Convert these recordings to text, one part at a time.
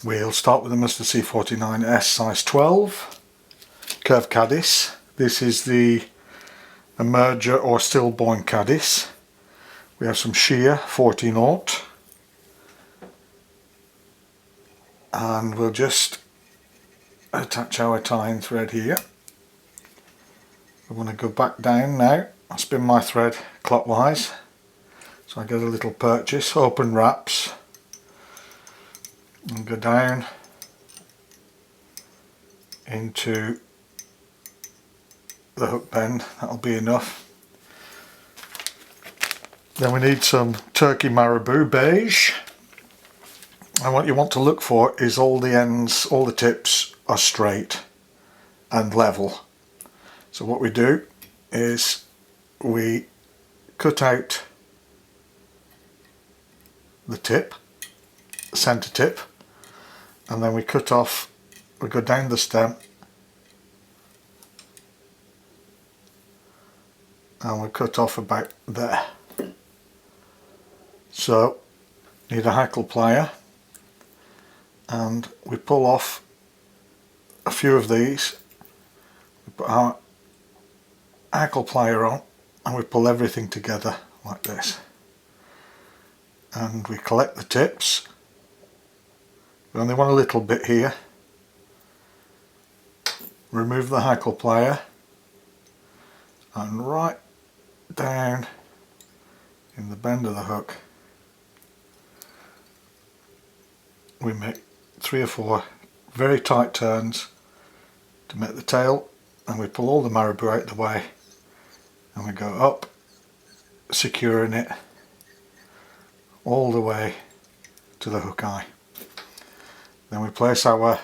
We'll start with the Mr. C49S size 12 curved caddis. This is the emerger or stillborn caddis. We have some shear 40/0, and we'll just attach our tying thread here. I want to go back down now. I'll spin my thread clockwise so I get a little purchase, open wraps, and go down into the hook bend. That'll be enough. Then we need some turkey marabou beige, and what you want to look for is all the ends, all the tips are straight and level. So what we do is we cut out the tip, the centre tip, and then we cut off, we go down the stem and we cut off about there. So need a hackle plier, and we pull off a few of these. We put our hackle plier on and we pull everything together like this, and we collect the tips. We only want a little bit here. Remove the hackle plier, and right down in the bend of the hook we make 3 or 4 very tight turns to make the tail, and we pull all the marabou out of the way and we go up, securing it all the way to the hook eye. Then we place our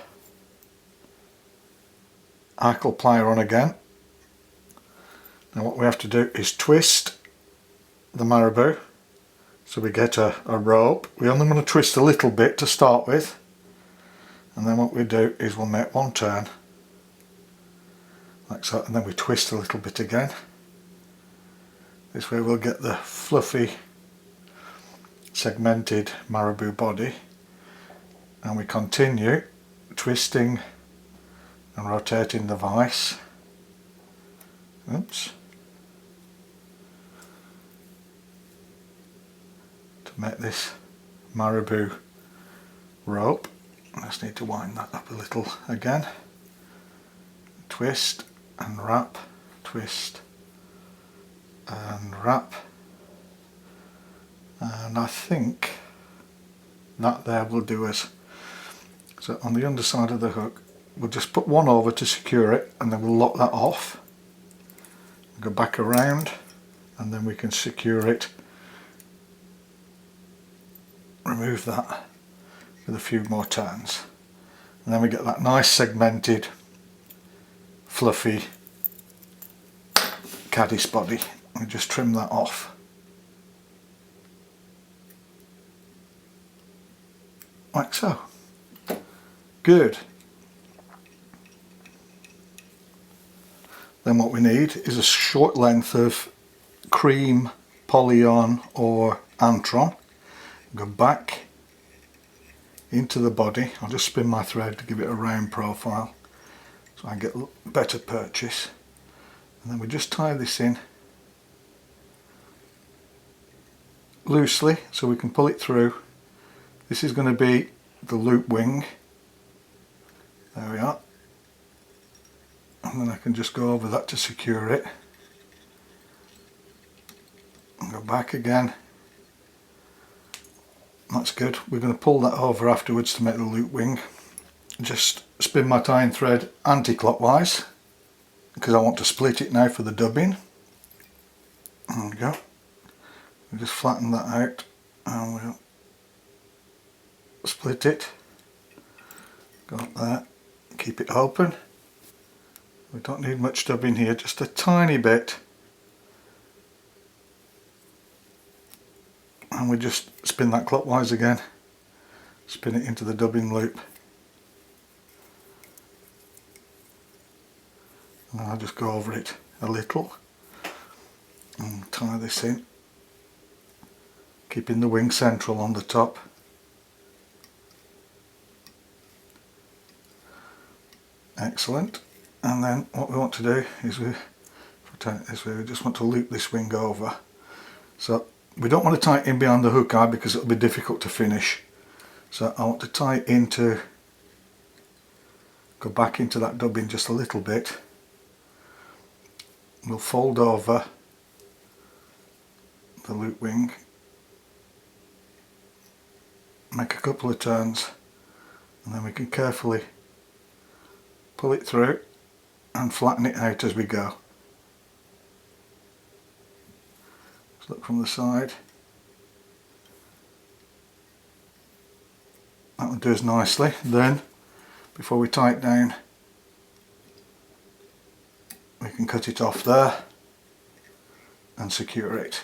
hackle plier on again. Now what we have to do is twist the marabou so we get a rope. We only want to twist a little bit to start with, and then what we do is we'll make one turn like so, and then we twist a little bit again. This way we'll get the fluffy segmented marabou body, and we continue twisting and rotating the vise. Oops. To make this marabou rope. I just need to wind that up a little again. Twist and wrap, twist and wrap, and I think that there will do us. So on the underside of the hook we'll just put one over to secure it, and then we'll lock that off, go back around, and then we can secure it, remove that with a few more turns, and then we get that nice segmented fluffy caddis body. We just trim that off like so. Good. Then what we need is a short length of cream, polyon or antron. Go back into the body. I'll just spin my thread to give it a round profile so I get better purchase, and then we just tie this in loosely so we can pull it through. This is going to be the loop wing. There we are, and then I can just go over that to secure it and go back again. That's good. We're going to pull that over afterwards to make the loop wing. Just spin my tying thread anti-clockwise because I want to split it now for the dubbing. There we go. We just flatten that out and we'll split it. Got that. Keep it open. We don't need much dubbing here, just a tiny bit. And we just spin that clockwise again, spin it into the dubbing loop, and I'll just go over it a little and tie this in, keeping the wing central on the top. Excellent. And then what we want to do is we just want to loop this wing over. So we don't want to tie it in behind the hook eye because it'll be difficult to finish. So I want to tie it into, go back into that dubbing just a little bit. We'll fold over the loop wing, make a couple of turns, and then we can carefully pull it through and flatten it out as we go. Let's look from the side. That will do us nicely. Then, before we tie it down, we can cut it off there and secure it.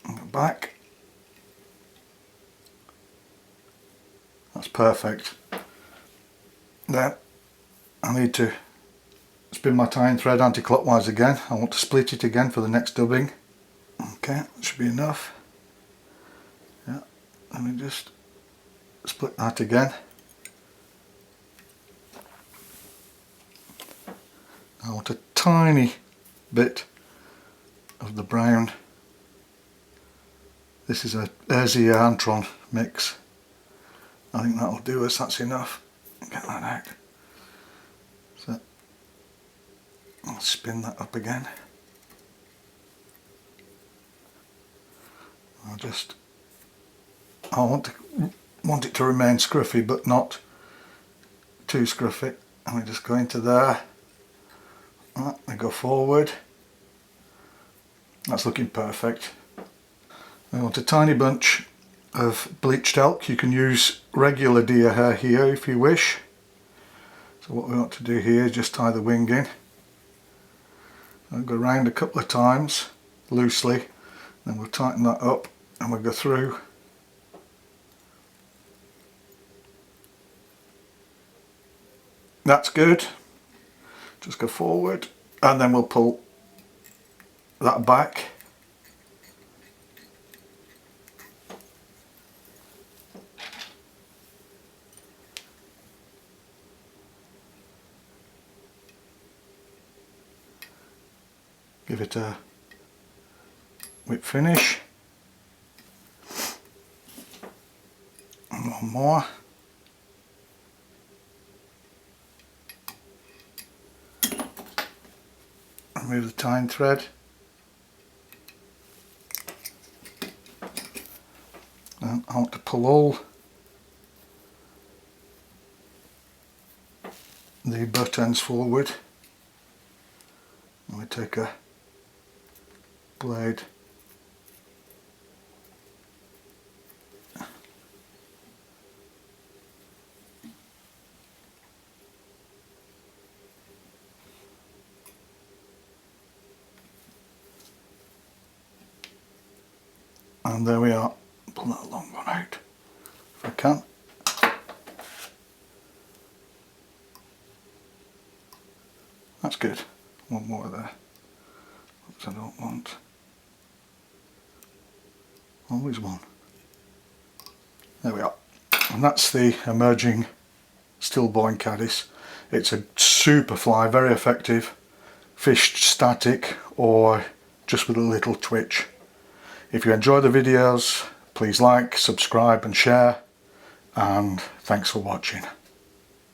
And go back. That's perfect. Then I need to spin my tying thread anti-clockwise again. I want to split it again for the next dubbing. Okay, that should be enough. Yeah, let me just split that again. I want a tiny bit of the brown. This is a Erzia Antron mix. I think that'll do us, that's enough. Get that out. So I'll spin that up again. I want it to remain scruffy but not too scruffy. And we just go into there. We go forward. That's looking perfect. I want a tiny bunch of bleached elk. You can use regular deer hair here if you wish. So what we want to do here is just tie the wing in. I'll go round a couple of times loosely, then we'll tighten that up and we'll go through. That's good. Just go forward and then we'll pull that back. Give it a whip finish. And one more. Remove the tying thread. And I want to pull all the butt ends forward. And we take a blade and there we are. Pull that long one out if I can. That's good. One more there. Oops, I don't want. Always one. There we are. And that's the emerging stillborn caddis. It's a super fly, very effective, fished static or just with a little twitch. If you enjoy the videos, please like, subscribe and share, and thanks for watching.